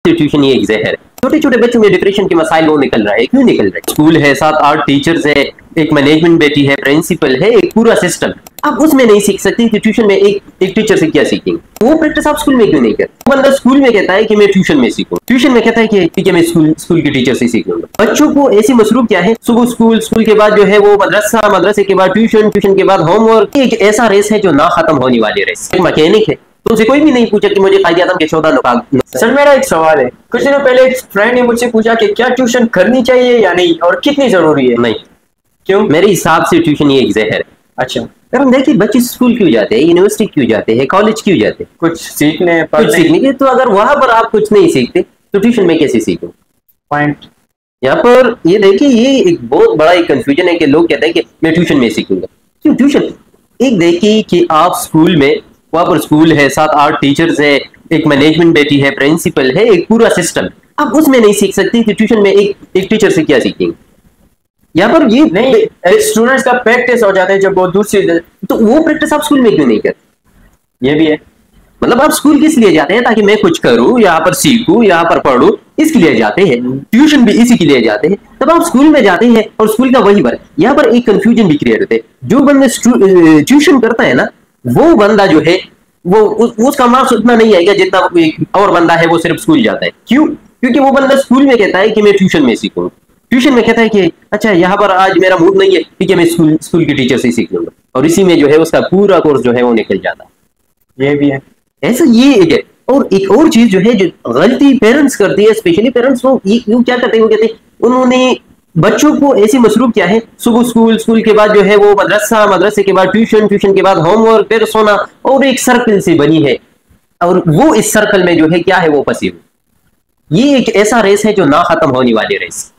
Tuition ये एक जहर है। छोटे छोटे बच्चों में डिप्रेशन के मसाइल वो निकल रहा है। क्यों निकल रहा है? स्कूल है, 7-8 टीचर्स है, एक मैनेजमेंट बैठी है, प्रिंसिपल है, एक पूरा सिस्टम। आप उसमें नहीं सीख सकते कि ट्यूशन में एक टीचर से क्या सीखेंगे। वो प्रैक्टिस आप स्कूल में क्यों नहीं करते? बंदा स्कूल में कहता है कि मैं ट्यूशन में सीखूं, ट्यूशन में कहता है कि ठीक है मैं स्कूल की टीचर से सीख लूंगा। बच्चों को ऐसी मसरूफ क्या है, सुबह स्कूल के बाद जो है वो मदरसा, मदरसे के बाद ट्यूशन के बाद होमवर्क। एक ऐसा रेस है जो ना खत्म होने वाली रेस। एक मैकेनिक है तो उसे कोई भी नहीं पूछा कि मुझे कायदे आज़म के 14 नुकात। सर मेरा एक सवाल है। कुछ दिनों पहले एक फ्रेंड ने मुझसे पूछा कि क्या ट्यूशन करनी चाहिए या नहीं और कितनी जरूरी है। नहीं, क्यों? मेरे हिसाब से ट्यूशन ये एक जहर है। अच्छा, कारण देखिए बच्चे स्कूल क्यों जाते हैं, यूनिवर्सिटी क्यों जाते हैं, कॉलेज क्यों जाते हैं? कुछ सीखने कुछ सीखने के। तो अगर वहां पर आप कुछ नहीं सीखते तो ट्यूशन में कैसे सीखो? पॉइंट यहाँ पर ये देखिए, ये एक बहुत बड़ा एक कंफ्यूजन है कि लोग कहते हैं कि मैं ट्यूशन में सीखूंगा। क्यों ट्यूशन? एक देखिए कि आप स्कूल में, वहां पर स्कूल है, 7-8 टीचर्स है, एक मैनेजमेंट बैठी है, प्रिंसिपल है, एक पूरा सिस्टम। आप उसमें नहीं सीख सकते कि ट्यूशन में एक टीचर से क्या सीखेंगे। यहाँ पर ये नहीं, स्टूडेंट्स का प्रैक्टिस हो जाता है जब वो दूसरी, तो वो प्रैक्टिस आप स्कूल में क्यों नहीं करते? ये भी है। मतलब आप स्कूल किस लिए जाते हैं? ताकि मैं कुछ करूं, यहाँ पर सीखूं, यहाँ पर पढ़ूं, इसके लिए जाते हैं। ट्यूशन भी इसी के लिए जाते हैं। तब आप स्कूल में जाते हैं और स्कूल का वही वर्क। यहाँ पर एक कंफ्यूजन भी क्रिएट होते हैं। जो बंदे ट्यूशन करता है ना, वो बंदा जो है वो उसका मार्क्स उतना नहीं आएगा जितना और बंदा है वो सिर्फ स्कूल जाता है। क्यों? क्योंकि वो बंदा स्कूल में कहता है कि मैं ट्यूशन में सीखूं, ट्यूशन में कहता है कि अच्छा यहाँ पर आज मेरा मूड नहीं है, ठीक है मैं स्कूल की टीचर से सीख लूंगा, और इसी में जो है उसका पूरा कोर्स जो है वो निकल जाता है। ये भी है। ऐसा ये एक है। और एक और चीज जो है, जो गलती पेरेंट्स करती है, स्पेशली पेरेंट्स, वो क्या करते हैं, वो कहते हैं उन्होंने बच्चों को ऐसी मसरूफ क्या है, सुबह स्कूल के बाद जो है वो मदरसा, मदरसे के बाद ट्यूशन के बाद होमवर्क, फिर सोना, और एक सर्कल से बनी है। और वो इस सर्कल में जो है क्या है, वो फंसी हुई। ये एक ऐसा रेस है जो ना खत्म होने वाली रेस।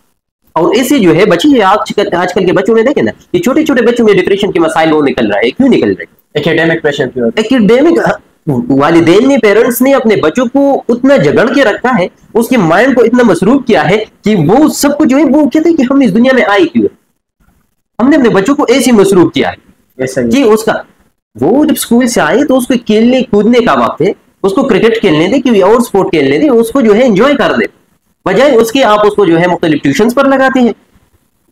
और ऐसे जो है बच्चे आजकल के बच्चों में देखे ना, ये छोटे छोटे बच्चों में डिप्रेशन के मसाइल वो निकल रहा है। क्यों निकल रहे? Academic pressure. एकेडमिक वालिदैन ने, पेरेंट्स ने अपने बच्चों को उतना जगड़ के रखा है, उसके माइंड को इतना मसरूफ किया है कि वो सब कुछ जो है वो कहते हैं कि हम इस दुनिया में आए क्यों। हमने अपने बच्चों को ऐसे मसरूफ किया है कि उसका, वो जब स्कूल से आए तो उसको खेलने कूदने का वक्त है, उसको क्रिकेट खेलने दे, कि और स्पोर्ट खेलने दे, उसको जो है एंजॉय कर दे। बजाय उसके आप उसको जो है मुख्तलिफ ट्यूशंस पर लगाते हैं,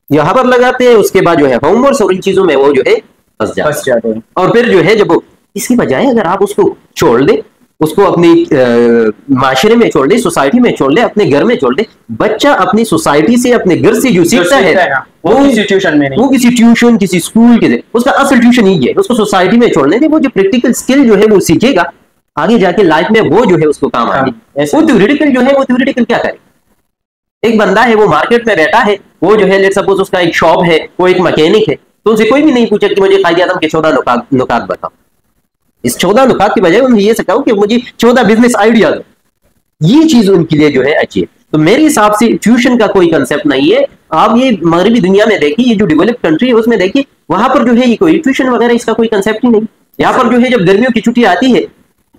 यहाँ पर लगाते हैं, उसके बाद जो है होमवर्क और इन चीजों में वो जो है फंस जाते हैं। और फिर जो है जब इसकी बजाय अगर आप उसको छोड़ दे, उसको अपनी माशरे में छोड़ दे, सोसाइटी में छोड़ दे, अपने घर में छोड़ दे, बच्चा अपनी सोसाइटी से, अपने घर से जो सीखता है वो किसी ट्यूशन में नहीं, वो किसी ट्यूशन, किसी स्कूल के, उसका असल ट्यूशन ही है। उसको सोसाइटी में छोड़ने दे, वो जो प्रैक्टिकल स्किल जो है वो सीखेगा, आगे जाके लाइफ में वो जो है उसको काम आएगी। वो थ्योरेटिकल जो है, वो थ्योरेटिकल क्या करे? एक बंदा है वो मार्केट में बैठा है, वो जो है लेट्स सपोज उसका एक शॉप है, वो एक मैकेनिक है, तो उसे कोई भी नहीं पूछा कि मुझे कायदे आज़म के 14 नुकात बताओ। इस 14 नुकात की बजाय उन्हें ये सिखाओ कि मुझे 14 बिजनेस आइडिया दो। ये चीज उनके लिए जो है अच्छी है। तो मेरे हिसाब से ट्यूशन का कोई कंसेप्ट नहीं है। आप ये मगरबी दुनिया में देखिए, ये जो डेवलप्ड कंट्री है उसमें देखिए, वहां पर जो है ये कोई ट्यूशन वगैरह इसका कोई कंसेप्ट ही नहीं। यहाँ पर जो है जब गर्मियों की छुट्टी आती है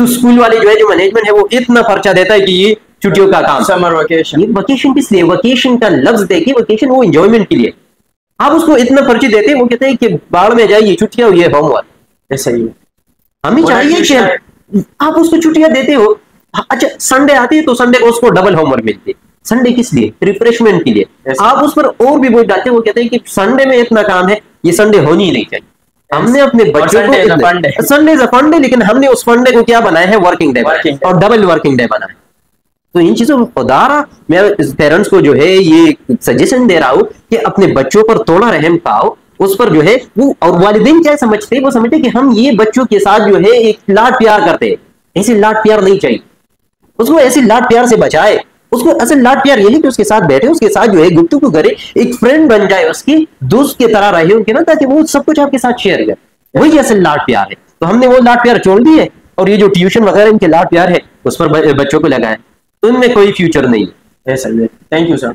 तो स्कूल वाले जो है, जो मैनेजमेंट है, वो इतना खर्चा देता है कि ये छुट्टियों का काम, समर वेकेशन। वकेशन किस लिए? वकेशन का लफ्ज देखिए, वकेशन वो एंजॉयमेंट के लिए। आप उसको इतना खर्चे देते हैं, वो कहते हैं कि बाढ़ में जाए, ये छुट्टियां, ये होमवर्क। ऐसा ही हमें चाहिए कि आप उसको छुट्टियां देते हो। अच्छा, संडे आती है तो संडे को उसको डबल होमवर्क मिलती है। संडे किस लिए? रिफ्रेशमेंट के लिए। आप उस पर और भी बोझ डालते हैं, वो कहते हैं कि संडे में इतना काम है, ये संडे होनी ही नहीं चाहिए। हमने अपने बच्चों को, संडे इज अ फंडे, लेकिन हमने उस फंडे को क्या बनाया है? वर्किंग डे, और डबल वर्किंग डे बनाया। तो इन चीजों को खुदारा मैं पेरेंट्स को जो है ये सजेशन दे रहा हूं कि अपने बच्चों पर थोड़ा रहम खाओ, उस पर जो है वो। और वालिदैन क्या समझते हैं? वो समझते हैं कि हम ये बच्चों के साथ जो है एक लाड प्यार करते हैं। ऐसे लाड प्यार नहीं चाहिए, उसको ऐसे लाड प्यार से बचाए। उसको असल लाड प्यार यही कि उसके साथ बैठे, उसके साथ जो है गुफ्तगू करे, एक फ्रेंड बन जाए, उसकी दोस्त की तरह रहे उनके ना, ताकि वो सब कुछ आपके साथ शेयर करे। वही असल लाड प्यार है। तो हमने वो लाड प्यार छोड़ दी है, और ये जो ट्यूशन वगैरह इनके लाड प्यार है उस पर बच्चों को लगाए, तो इनमें कोई फ्यूचर नहीं है। ऐसा ही है। Thank you sir.